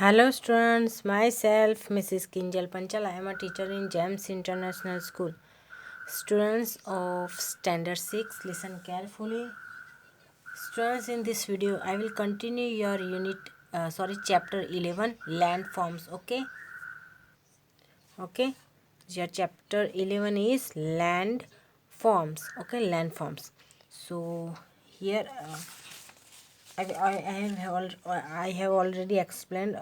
Hello students, myself Mrs. Kinjal Panchal. I am a teacher in GEMS International School. Students of Standard 6, listen carefully. Students, in this video I will continue your chapter 11, landforms. Okay. Your chapter 11 is landforms. Okay, landforms. So here I have already explained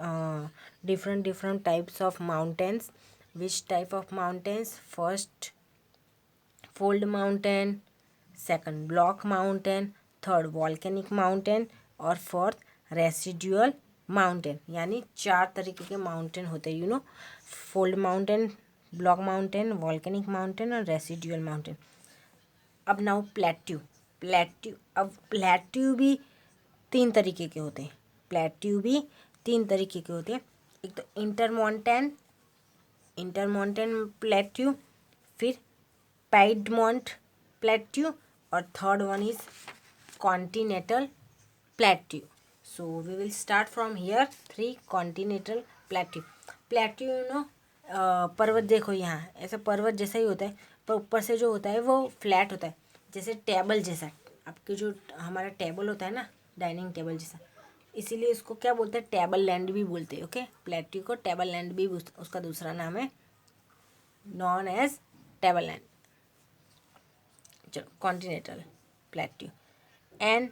different types of mountains. Which type of mountains? First, fold mountain. Second, block mountain. Third, volcanic mountain. और fourth, residual mountain. यानी 4 तरीके के mountain होते हैं. Fold mountain, block mountain, volcanic mountain और residual mountain. अब now plateau भी 3 तरीके के होते हैं. एक तो इंटरमॉन्टेन प्लेट्यू, फिर पाइडमोंट प्लेट्यू, और third one is continental plateau. So we will start from here. 3 continental plateau. पर्वत देखो, यहाँ ऐसा पर्वत जैसा ही होता है, पर ऊपर से जो होता है वो फ्लैट होता है, जैसे टेबल जैसा. आपके जो हमारा टेबल होता है ना, डाइनिंग टेबल जैसा, इसीलिए इसको क्या बोलते हैं, टेबल लैंड भी बोलते हैं. ओके, प्लेट्यू को टेबल लैंड भी उसका दूसरा नाम है, नॉन एज टेबल लैंड. चलो, continental plateau. An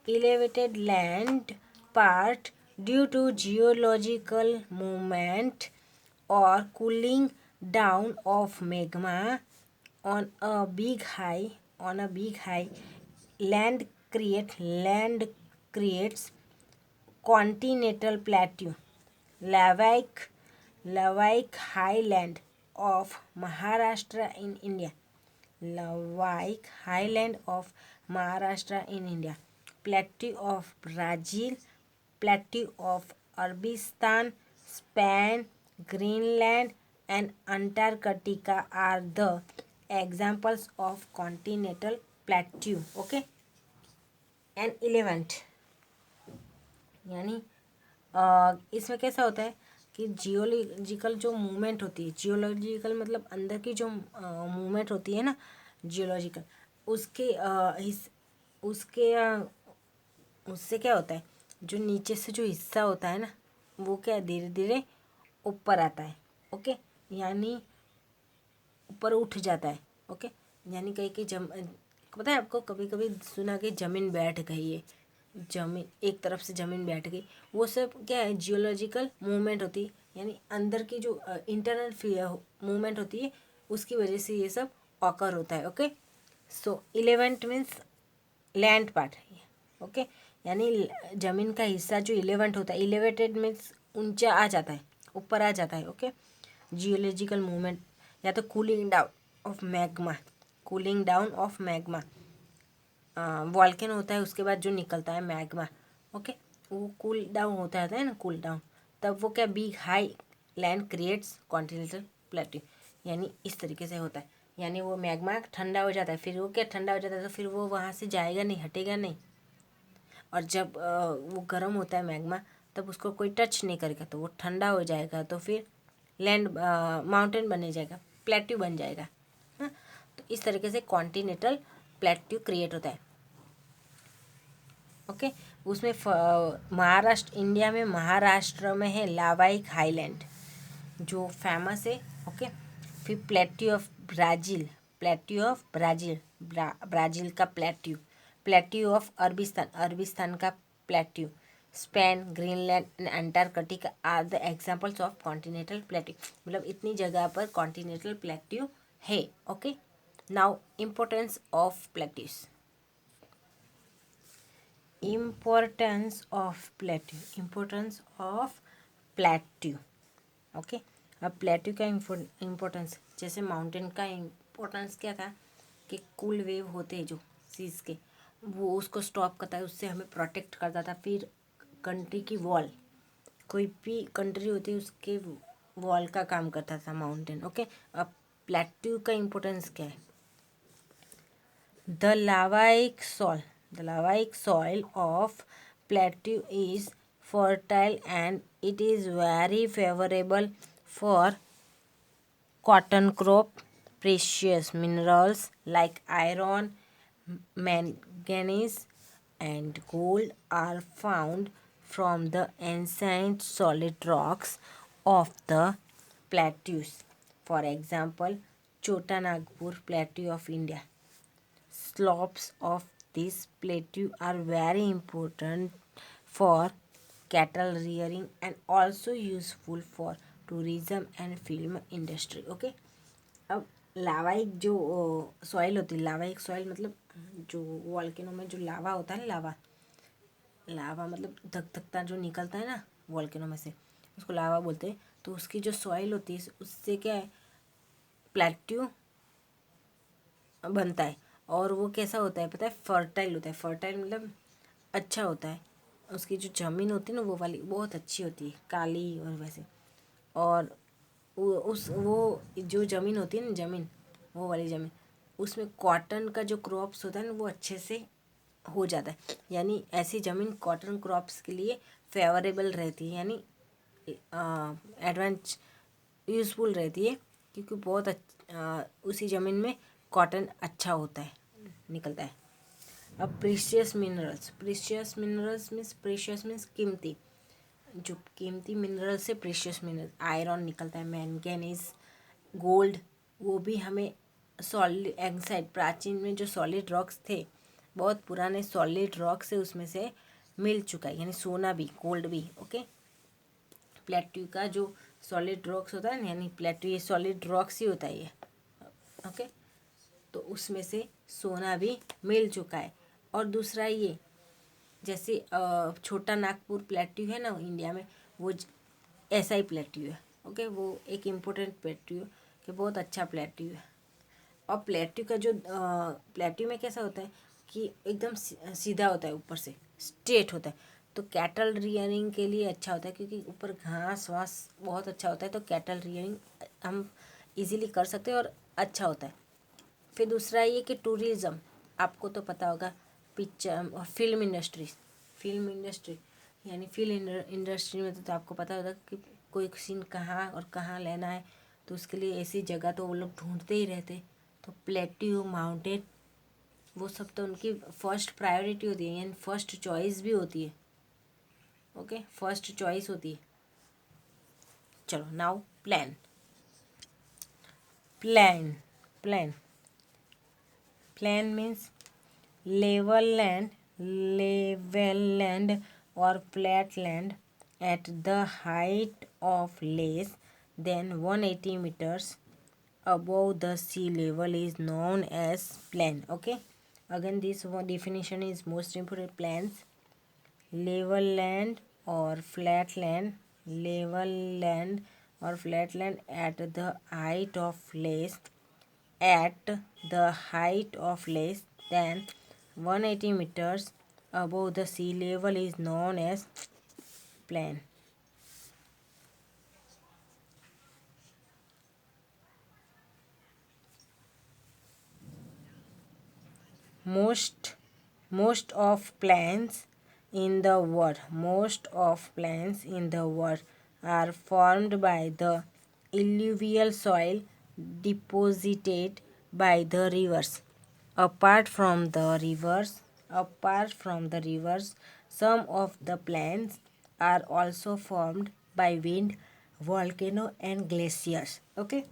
elevated land part due to geological movement or cooling down of magma on a big high land creates continental plateau. Lavaic highland of Maharashtra in India. Lavaic highland of Maharashtra in India. Plateau of Brazil, plateau of Uzbekistan, Spain, Greenland and Antarctica are the examples of continental plateau. Okay. And 11th, यानी इसमें कैसा होता है कि geological जो movement होती है, geological मतलब अंदर की जो मूवमेंट होती है ना, जियोलॉजिकल, उससे क्या होता है, जो नीचे से जो हिस्सा होता है ना, वो क्या धीरे धीरे ऊपर आता है. ओके, यानी ऊपर उठ जाता है. ओके, यानी कहीं कि पता है आपको, कभी कभी सुना कि ज़मीन बैठ गई है, जमीन एक तरफ से ज़मीन बैठ गई. वो सब क्या है, जियोलॉजिकल मूवमेंट होती है, यानी अंदर की जो इंटरनल मूवमेंट होती है, उसकी वजह से ये सब ऑकर होता है. ओके, सो 11th मीन्स लैंड पार्ट है. ओके, यानी ज़मीन का हिस्सा जो 11th होता है, एलिवेटेड मीन्स ऊंचा आ जाता है, ऊपर आ जाता है. ओके, जियोलॉजिकल मूवमेंट, या तो कूलिंग डाउन ऑफ मैग्मा. वॉल्केन होता है, उसके बाद जो निकलता है मैग्मा. ओके, वो कूल डाउन होता है ना, कूल डाउन, तब वो क्या, big high land creates continental plateau. यानी इस तरीके से होता है, यानी वो मैग्मा ठंडा हो जाता है, फिर वो क्या ठंडा हो जाता है, तो फिर वो वहाँ से जाएगा नहीं, हटेगा नहीं. और जब वो गर्म होता है मैग्मा, तब उसको कोई टच नहीं करेगा, तो वो ठंडा हो जाएगा, तो फिर लैंड माउंटेन बन जाएगा, प्लेट्यू बन जाएगा. हाँ, तो इस तरीके से कॉन्टिनेंटल प्लेट्यू क्रिएट होता है. ओके, उसमें महाराष्ट्र, इंडिया में महाराष्ट्र में है लावाइक हाईलैंड, जो फेमस है. ओके, फिर प्लेट्यू ऑफ ब्राज़ील का प्लेट्यू ऑफ अरबिस्तान का plateau, Spain, Greenland and Antarctica are the examples of continental plateau. मतलब इतनी जगह पर कॉन्टिनेंटल प्लेट्यू है. Okay, now importance of plateaus. Importance of plateau. Okay, अब प्लेट्यू का इम्पोर्टेंस, जैसे माउंटेन का इम्पोर्टेंस क्या था कि कूल वेव होते हैं जो सीज के, वो उसको स्टॉप करता है, उससे हमें प्रोटेक्ट करता था. फिर कंट्री की वॉल, कोई भी कंट्री होती है उसके वॉल का काम करता था माउंटेन. ओके, अब प्लेट्यू का इम्पोर्टेंस क्या है. The lavaik soil of plateau is fertile and it is very favorable for cotton crop. Precious minerals like iron, manganese, and gold are found from the ancient solid rocks of the plateaus. For example, Chota Nagpur Plateau of India. Slopes of this plateau are very important for cattle rearing and also useful for tourism and film industry. Okay, अब लावा एक जो soil होती है, लावा एक soil मतलब जो volcano में जो लावा होता है ना, लावा लावा मतलब धक धकता जो निकलता है ना वॉल्केनो में से, उसको लावा बोलते हैं। तो उसकी जो सॉइल होती है उससे क्या है, प्लेट्यू बनता है। और वो कैसा होता है पता है, फर्टाइल होता है। फर्टाइल मतलब अच्छा होता है। उसकी जो ज़मीन होती है ना वो वाली बहुत अच्छी होती है, काली और वैसे। और वो जो ज़मीन होती है ना, ज़मीन वो वाली ज़मीन, उसमें कॉटन का जो क्रॉप्स होता है ना वो अच्छे से हो जाता है। यानी ऐसी ज़मीन कॉटन क्रॉप्स के लिए फेवरेबल रहती है, यानी एडवांस यूज़फुल रहती है, क्योंकि बहुत उसी ज़मीन में कॉटन अच्छा होता है, निकलता है। अब प्रीशियस मिनरल्स मीन्स कीमती, जो कीमती मिनरल से प्रीशियस मिनरल आयरन निकलता है, मैंगनीज, गोल्ड। वो भी हमें सॉलिड एंसाइड, प्राचीन में जो सॉलिड रॉक्स थे, बहुत पुराने सॉलिड रॉक से उसमें से मिल चुका है, यानी सोना भी गोल्ड भी। ओके, प्लेट्यू का जो सॉलिड रॉक्स होता है ना, यानी प्लेट्यू ये सॉलिड रॉक्स ही होता है ये। ओके, तो उसमें से सोना भी मिल चुका है। और दूसरा ये जैसे छोटा नागपुर प्लेट्यू है ना इंडिया में, वो ऐसा ही प्लेट्यू है। ओके, वो एक इम्पोर्टेंट प्लेट्यू है कि बहुत अच्छा प्लेट्यू है। और प्लेट्यू का जो प्लेट्यू में कैसा होता है कि एकदम सीधा होता है, ऊपर से स्ट्रेट होता है। तो कैटल रियरिंग के लिए अच्छा होता है, क्योंकि ऊपर घास वास बहुत अच्छा होता है, तो कैटल रियरिंग हम इजीली कर सकते हैं और अच्छा होता है। फिर दूसरा ये कि टूरिज़्म, आपको तो पता होगा, पिक्चर और फिल्म इंडस्ट्री यानी फिल्म इंडस्ट्री में तो आपको पता होगा कि कोई सीन कहाँ और कहाँ लेना है, तो उसके लिए ऐसी जगह तो वो लोग ढूंढते ही रहते। तो प्लेट्यू माउंटेन वो सब तो उनकी फर्स्ट प्रायोरिटी होती है, यानी फर्स्ट चॉइस भी होती है। ओके, फर्स्ट चॉइस होती है। चलो now plan plan plan plan means level land or flat land at the height of less than 180 meters above the sea level is known as plain. Okay, again this one definition is most important. Plains: level land or flat land, level land or flat land at the height of less than 180 meters above the sea level is known as plain. Most of plains in the world are formed by the alluvial soil deposited by the rivers. Apart from the rivers, some of the plains are also formed by wind, volcano and glaciers. Okay,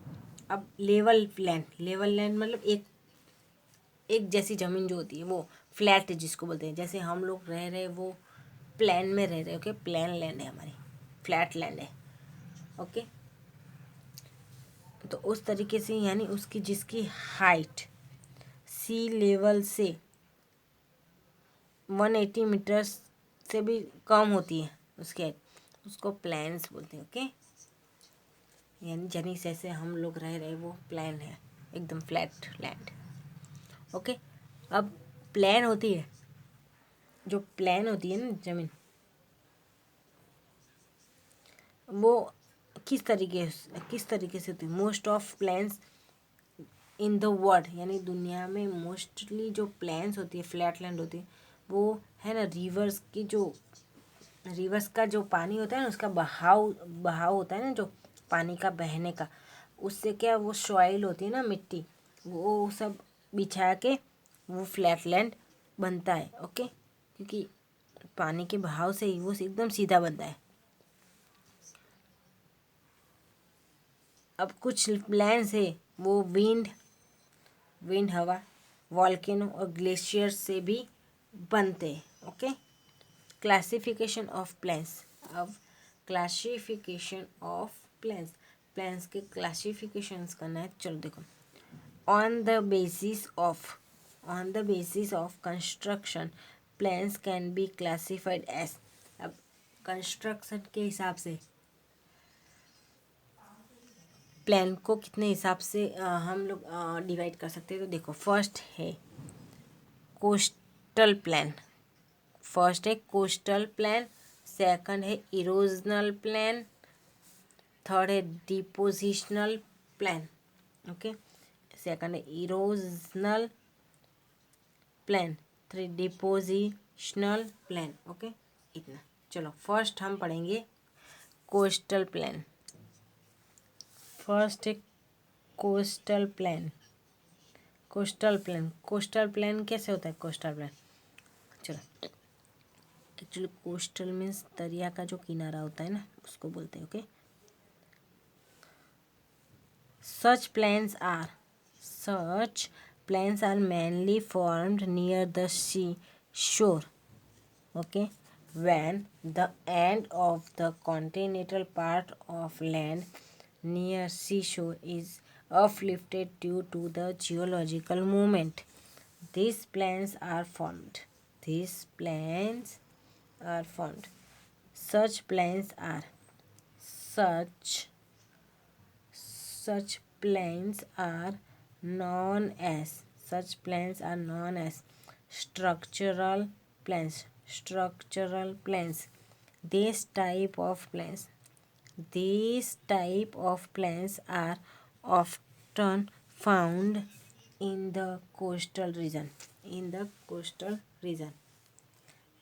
अब level land मतलब एक जैसी ज़मीन जो होती है वो flat जिसको बोलते हैं। जैसे हम लोग रह रहे वो प्लेन में रह रहे। ओके, प्लेन लैंड है हमारी, फ्लैट लैंड है। ओके, तो उस तरीके से यानी उसकी जिसकी हाइट सी लेवल से 180 मीटर्स से भी कम होती है उसके, उसको प्लेन्स बोलते हैं। ओके, यानी जनी जैसे हम लोग रह रहे वो प्लेन है, एकदम फ्लैट लैंड। ओके, अब जो प्लेन होती है ना ज़मीन, वो किस तरीके से होती है। Most of plains in the world, यानी दुनिया में मोस्टली जो प्लेन्स होती है, फ्लैट लैंड होती है, वो है ना रिवर्स की जो रिवर्स का जो पानी होता है ना, उसका बहाव बहाव होता है ना, जो पानी का बहने का, उससे क्या वो सॉइल होती है ना, मिट्टी, वो सब बिछा के वो फ्लैट लैंड बनता है। ओके, क्योंकि पानी के बहाव से ही वो एकदम सीधा बनता है। अब कुछ प्लैन्स है वो विंड हवा, वॉल्केनो और ग्लेशियर से भी बनते हैं। Okay, classification of plans. अब क्लासिफिकेशन ऑफ प्लैन्स, प्लैन्स के क्लासिफिकेशंस करना है। चलो देखो, on the basis of construction plans can be classified as. अब कंस्ट्रक्शन के हिसाब से प्लान को कितने हिसाब से हम लोग डिवाइड कर सकते हैं। तो देखो, फर्स्ट है कोस्टल प्लान, सेकंड है इरोजनल प्लान, थर्ड है डिपोजिशनल प्लान। ओके, सेकंड है erosional plan, three depositional plan. Okay, इतना। चलो फर्स्ट हम पढ़ेंगे कोस्टल प्लान। फर्स्ट है कोस्टल प्लान। कोस्टल प्लान कैसे होता है कोस्टल प्लान? चलो, एक्चुअली कोस्टल मीन्स दरिया का जो किनारा होता है ना, उसको बोलते हैं। Okay, such plans are mainly formed near the sea shore. Okay, when the end of the continental part of land near seashore is uplifted due to the geological movement, these plans are formed. Such plans are such plans are known as structural plans. These type of plans are often found in the coastal region.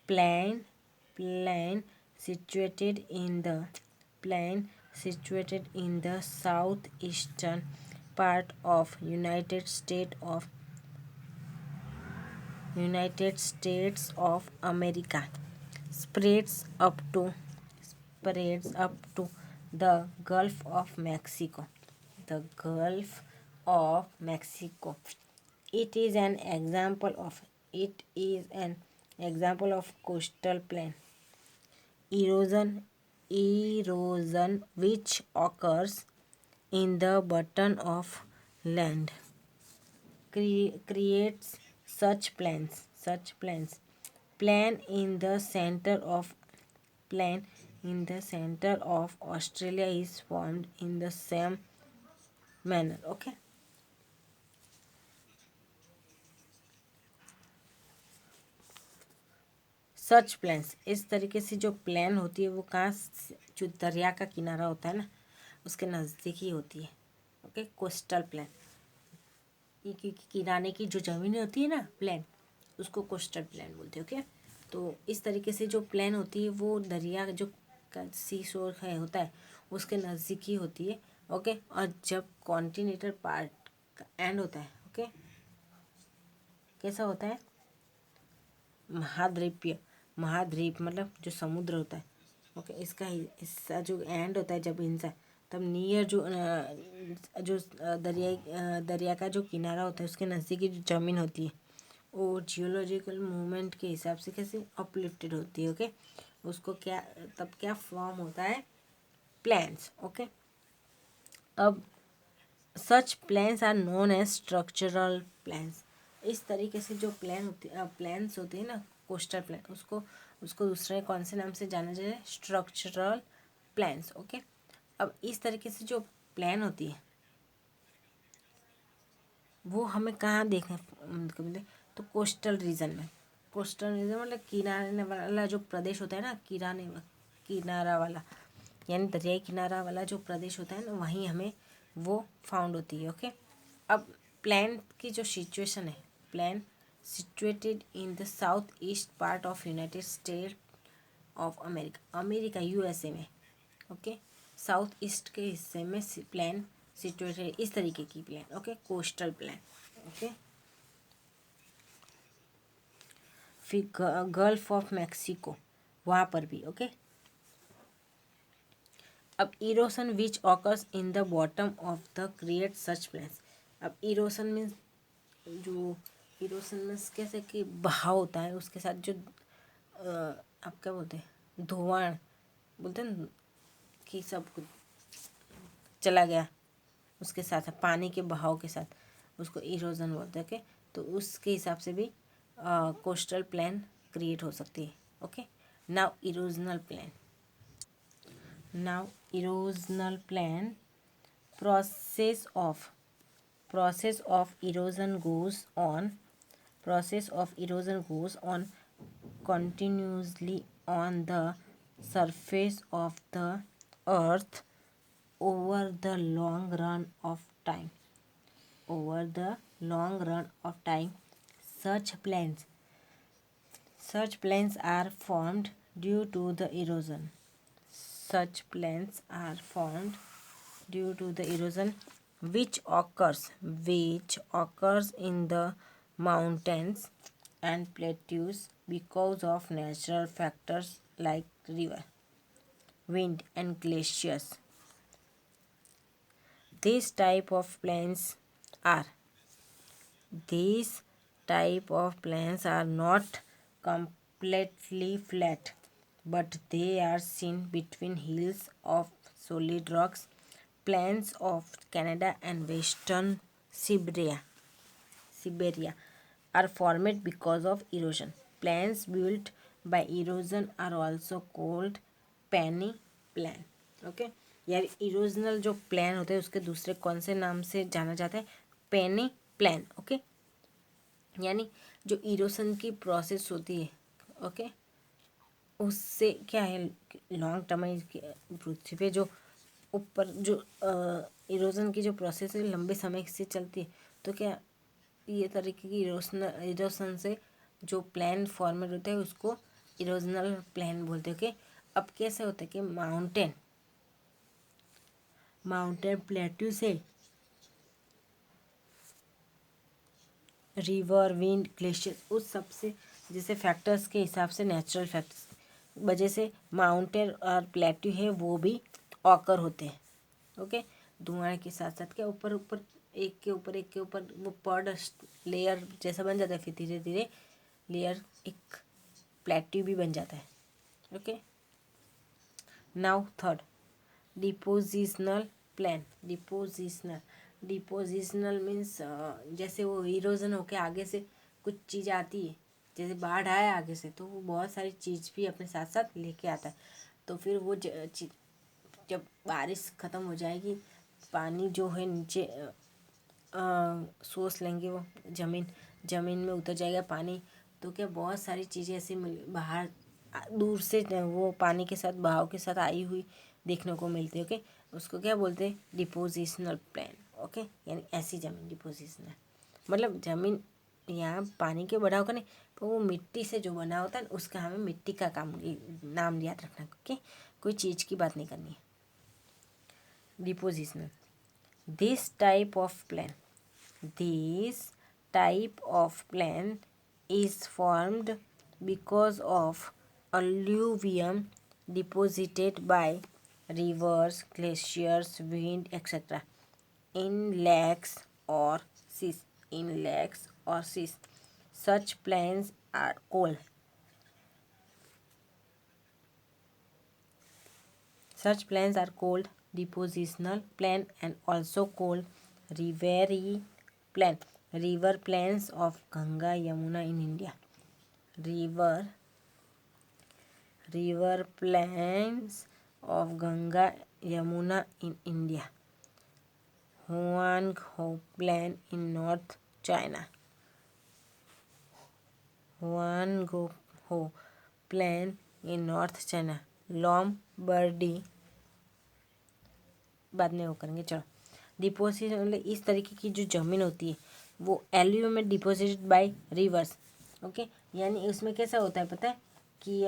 Plain situated in the southeastern part of United States of America spreads up to the Gulf of Mexico. It is an example of coastal plain erosion which occurs in the bottom of land creates such plains. Plan in the center of Australia is formed in the same manner. Okay, such plans, इस तरीके से जो plan होती है वो कहाँ, जो दरिया का किनारा होता है ना, उसके नज़दीक ही होती है। ओके, कोस्टल प्लान, किनारे की जो ज़मीन होती है ना, प्लान, उसको कोस्टल प्लान बोलते हैं। ओके, तो इस तरीके से जो प्लान होती है वो दरिया जो सी शोर है होता है उसके नज़दीक ही होती है। ओके, और जब कॉन्टिनेंटल पार्ट का एंड होता है, ओके, कैसा होता है, महाद्वीप मतलब जो समुद्र होता है। ओके, इसका जो एंड होता है जब इनसा, तब नियर जो दरिया का जो किनारा होता है उसके नज़दीक की जो ज़मीन होती है वो जियोलॉजिकल मूवमेंट के हिसाब से कैसे अपलिफ्टेड होती है। ओके, उसको क्या फॉर्म होता है, प्लान्स। ओके, अब such plans are known as structural plans. इस तरीके से जो प्लान्स होते हैं ना, कोस्टल प्लान, उसको दूसरे कौन से नाम से जाना जाए, स्ट्रक्चरल प्लान्स। ओके, अब इस तरीके से जो प्लान होती है वो हमें कहाँ देखने मिलते, तो कोस्टल रीजन में। कोस्टल रीजन मतलब किनारे वाला जो प्रदेश होता है ना, किनारा वाला, यानी दरियाई किनारा वाला जो प्रदेश होता है ना, वहीं हमें वो फाउंड होती है। ओके, अब प्लान की जो सिचुएशन है, plain situated in the south east part of United State of America, America USA में, ओके। साउथ ईस्ट के हिस्से में प्लेन सिचुएटेड, इस तरीके की plain, okay, coastal plain, okay. फिर गल्फ ऑफ मैक्सिको, वहाँ पर भी, ओके। अब erosion which occurs in the bottom of the create such plains. अब इरोशन मीन्स जो इरोशन मीन्स कैसे कि बहाव होता है, उसके साथ जो आप क्या बोलते हैं, धुआं बोलते हैं कि सब कुछ चला गया उसके साथ, पानी के बहाव के साथ, उसको इरोजन बोलते हैं, ओके। तो उसके हिसाब से भी कोस्टल प्लेन क्रिएट हो सकती है, okay. Now erosional plain, now erosional plain, process of process of erosion goes on process of erosion goes on continuously on the surface of the earth over the long run of time, over the long run of time. Such plains are formed due to the erosion. Such plains are formed due to the erosion which occurs in the mountains and plateaus because of natural factors like river, wind, and glaciers. These type of plains are these type of plains are not completely flat, but they are seen between hills of solid rocks. Plains of Canada and Western Siberia are formed because of erosion. Plains built by erosion are also called penny plain. Okay, यार erosional जो plan होते हैं उसके दूसरे कौन से नाम से जाना जाता है, पेनी प्लान, ओके। यानी जो इरोशन की प्रोसेस होती है, ओके, उससे क्या है, लॉन्ग टर्म पृथ्वी पे जो ऊपर जो इरोजन की जो प्रोसेस है लंबे समय से चलती है, तो क्या ये तरीके की इरोशन से जो प्लान फॉर्मेट होता है उसको इरोजनल प्लान बोलते हैं, ओके। अब कैसे होता है कि माउंटेन प्लेट्यू से रिवर, विंड, ग्लेशियर, उस सबसे जैसे फैक्टर्स के हिसाब से, नेचुरल फैक्टर्स वजह से माउंटेन और प्लेट्यू है वो भी ऑकर होते हैं, ओके। धुआं के साथ साथ क्या ऊपर ऊपर एक के ऊपर वो पर्ड लेयर जैसा बन जाता है, फिर धीरे धीरे लेयर एक प्लेट्यू भी बन जाता है, okay. Now third, depositional plan. Depositional means जैसे वो इरोजन होके आगे से कुछ चीज़ आती है, जैसे बाढ़ आए आगे से, तो वो बहुत सारी चीज़ भी अपने साथ साथ लेके आता है। तो फिर वो जब बारिश ख़त्म हो जाएगी, पानी जो है नीचे सोच लेंगे, वो ज़मीन में उतर जाएगा पानी, तो क्या बहुत सारी चीज़ें ऐसी बाहर दूर से वो पानी के साथ बहाव के साथ आई हुई देखने को मिलती है, ओके। उसको क्या बोलते हैं, डिपोजिशनल प्लान, ओके। यानी ऐसी ज़मीन डिपोजिशनल, मतलब ज़मीन यहाँ पानी के बढ़ाव का नहीं, पर वो मिट्टी से जो बना होता है उसका हमें मिट्टी का नाम याद रखना, ओके। कोई चीज़ की बात नहीं करनी है। Depositional, this type of plan is formed because of alluvium deposited by rivers, glaciers, wind, etc. in lakes or seas. Such plains are called depositional plain and also called river plain. River plains of Ganga, Yamuna in India. River plains of Ganga, Yamuna in India. Huanghe Plain in North China. Huanghe Plain in North China. Lombardy, बाद में वो करेंगे, चलो। Deposit मतलब इस तरीके की जो ज़मीन होती है वो एल्यूवियम में डिपोजिटेड बाय रिवर्स, ओके। यानी उसमें कैसा होता है पता है कि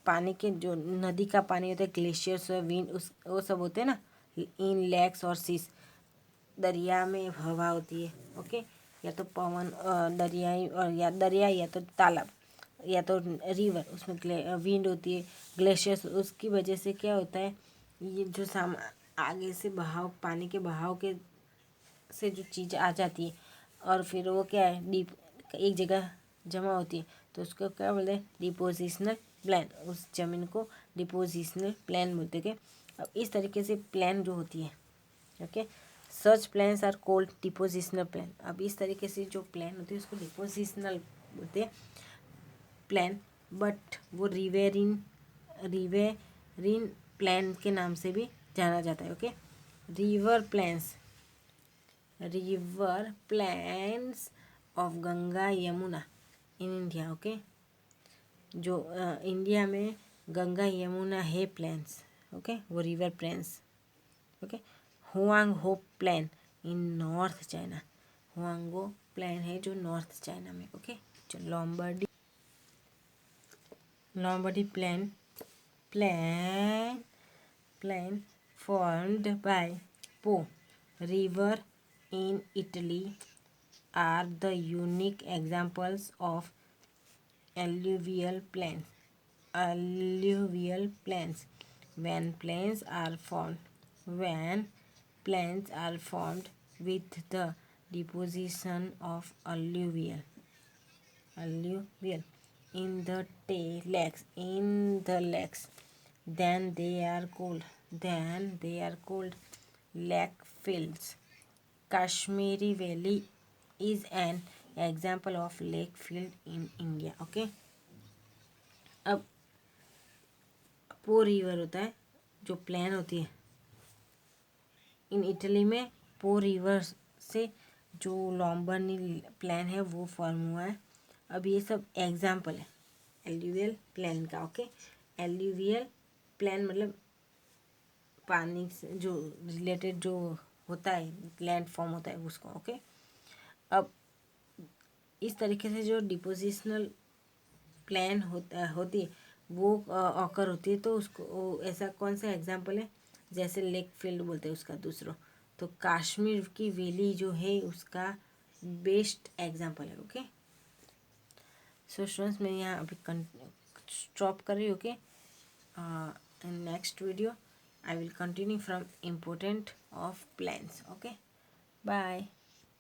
पानी के जो नदी का पानी होता है, ग्लेशियर्स और विंड, उस वो सब होते हैं ना इन लेक्स और सीस। दरिया में हवा होती है, ओके, या तो पवन दरियाई, और या दरिया या तो तालाब या तो रिवर, उसमें विंड होती है, ग्लेशियर्स। उसकी वजह से क्या होता है, ये जो आगे से बहाव, पानी के बहाव के से जो चीज़ आ जाती है और फिर वो क्या है डीप एक जगह जमा होती है, तो उसको क्या बोलते हैं, डिपोजिशनल प्लान। उस जमीन को डिपोजिशनल प्लान बोलते हैं। अब इस तरीके से प्लान जो होती है, okay, such plans are called depositional plain. अब इस तरीके से जो प्लान होती है उसको डिपोजिशनल बोलते हैं प्लान, बट वो रिवेरिन प्लान के नाम से भी जाना जाता है, okay. River plans of Ganga Yamuna in India, okay. जो इंडिया में गंगा यमुना है प्लान्स, ओके, वो रिवर प्लान्स, ओके। हुआंग हो plan in north China, हुआंगो plan है जो नॉर्थ चाइना में, ओके। जो Lombardy plan formed by Po River in Italy are the unique examples of alluvial plains. When plains are formed with the deposition of alluvial in the lakes, then they are called lake fields. Kashmiri Valley is an example of lake field in India, okay। अब पो river होता है जो plan होती है in Italy में, पो river से जो लॉम्बार्डी प्लान है वो फॉर्म हुआ है। अब ये सब एग्जाम्पल है एल्यूवियल प्लान का, ओके। एल्यूवियल प्लान मतलब पानी से जो रिलेटेड जो होता है, लैंड फॉर्म होता है उसको, ओके। अब इस तरीके से जो डिपोजिशनल प्लान होती है वो ऑकर होती है, तो उसको ऐसा कौन सा एग्जाम्पल है, जैसे लेक फील्ड बोलते हैं उसका दूसरा, तो कश्मीर की वैली जो है उसका बेस्ट एग्जाम्पल है, ओके। सो स्टूडेंट्स मैं यहाँ अभी स्टॉप कर रही हूँ, okay. in next video I will continue from important of plans, okay, bye।